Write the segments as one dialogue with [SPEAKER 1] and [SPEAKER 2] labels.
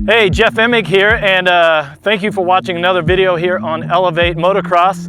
[SPEAKER 1] Hey, Jeff Emig here, and thank you for watching another video here on Elevate Motocross.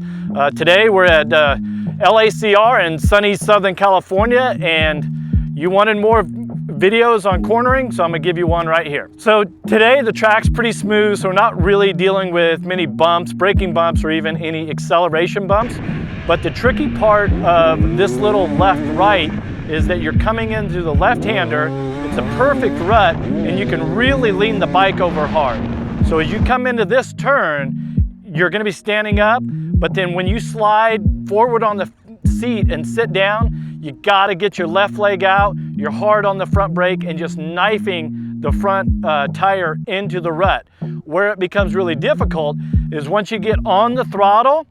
[SPEAKER 1] Today we're at LACR in sunny Southern California, and you wanted more videos on cornering, so I'm gonna give you one right here. So today the track's pretty smooth, so we're not really dealing with many bumps, braking bumps, or even any acceleration bumps. But the tricky part of this little left-right is that you're coming into the left-hander. It's a perfect rut, and you can really lean the bike over hard. So as you come into this turn, you're gonna be standing up, but then when you slide forward on the seat and sit down, you gotta get your left leg out, you're hard on the front brake, and just knifing the front tire into the rut. Where it becomes really difficult is once you get on the throttle,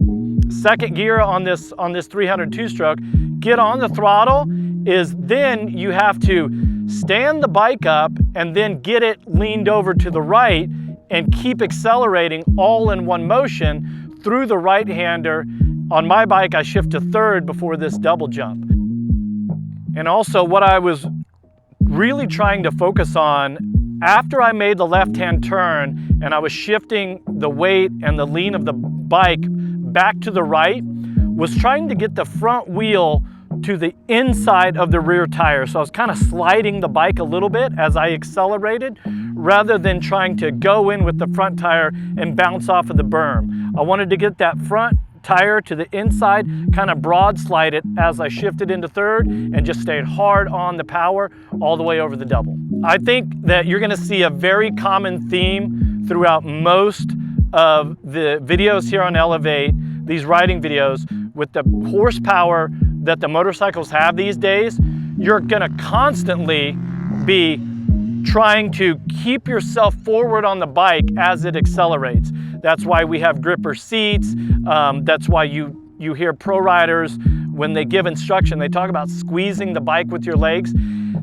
[SPEAKER 1] second gear on this 302 stroke, get on the throttle, is then you have to stand the bike up and then get it leaned over to the right and keep accelerating all in one motion through the right-hander. On my bike, I shift to third before this double jump. And also what I was really trying to focus on after I made the left-hand turn and I was shifting the weight and the lean of the bike back to the right, was trying to get the front wheel to the inside of the rear tire. So I was kind of sliding the bike a little bit as I accelerated, rather than trying to go in with the front tire and bounce off of the berm. I wanted to get that front tire to the inside, kind of broad slide it as I shifted into third, and just stayed hard on the power all the way over the double. I think that you're gonna see a very common theme throughout most of the videos here on Elevate, these riding videos. With the horsepower that the motorcycles have these days, you're gonna constantly be trying to keep yourself forward on the bike as it accelerates. That's why we have gripper seats. That's why you hear pro riders, when they give instruction, they talk about squeezing the bike with your legs.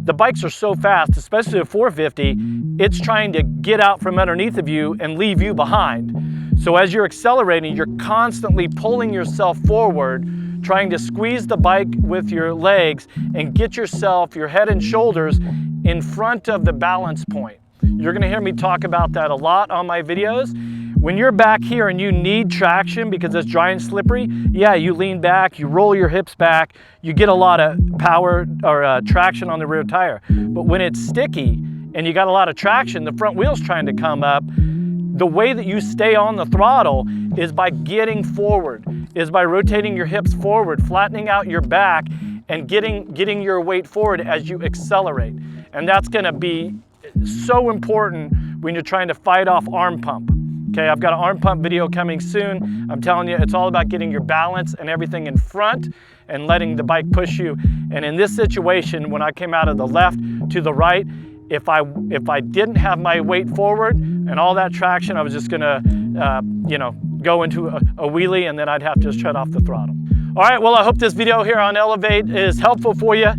[SPEAKER 1] The bikes are so fast, especially a 450, it's trying to get out from underneath of you and leave you behind. So as you're accelerating, you're constantly pulling yourself forward, trying to squeeze the bike with your legs and get yourself, your head and shoulders, in front of the balance point. You're gonna hear me talk about that a lot on my videos. When you're back here and you need traction because it's dry and slippery, yeah, you lean back, you roll your hips back, you get a lot of power or traction on the rear tire. But when it's sticky and you got a lot of traction, the front wheel's trying to come up, the way that you stay on the throttle is by getting forward, is by rotating your hips forward, flattening out your back, and getting your weight forward as you accelerate. And that's gonna be so important when you're trying to fight off arm pump. Okay, I've got an arm pump video coming soon. I'm telling you, it's all about getting your balance and everything in front and letting the bike push you. And in this situation, when I came out of the left to the right, if I didn't have my weight forward and all that traction, I was just gonna go into a wheelie, and then I'd have to just shut off the throttle. All right, well, I hope this video here on Elevate is helpful for you.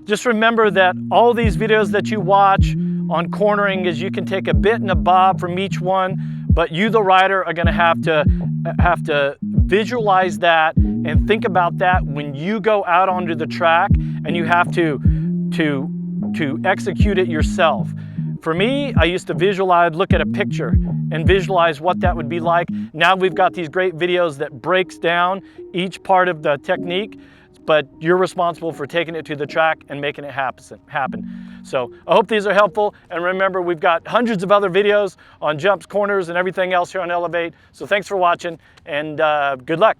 [SPEAKER 1] Just remember that all these videos that you watch on cornering is you can take a bit and a bob from each one, but you, the rider, are gonna have to visualize that and think about that when you go out onto the track, and you have to execute it yourself. For me, I used to visualize, look at a picture and visualize what that would be like. Now we've got these great videos that breaks down each part of the technique, but you're responsible for taking it to the track and making it happen. So I hope these are helpful, and remember, we've got hundreds of other videos on jumps, corners, and everything else here on Elevate. So thanks for watching, and good luck.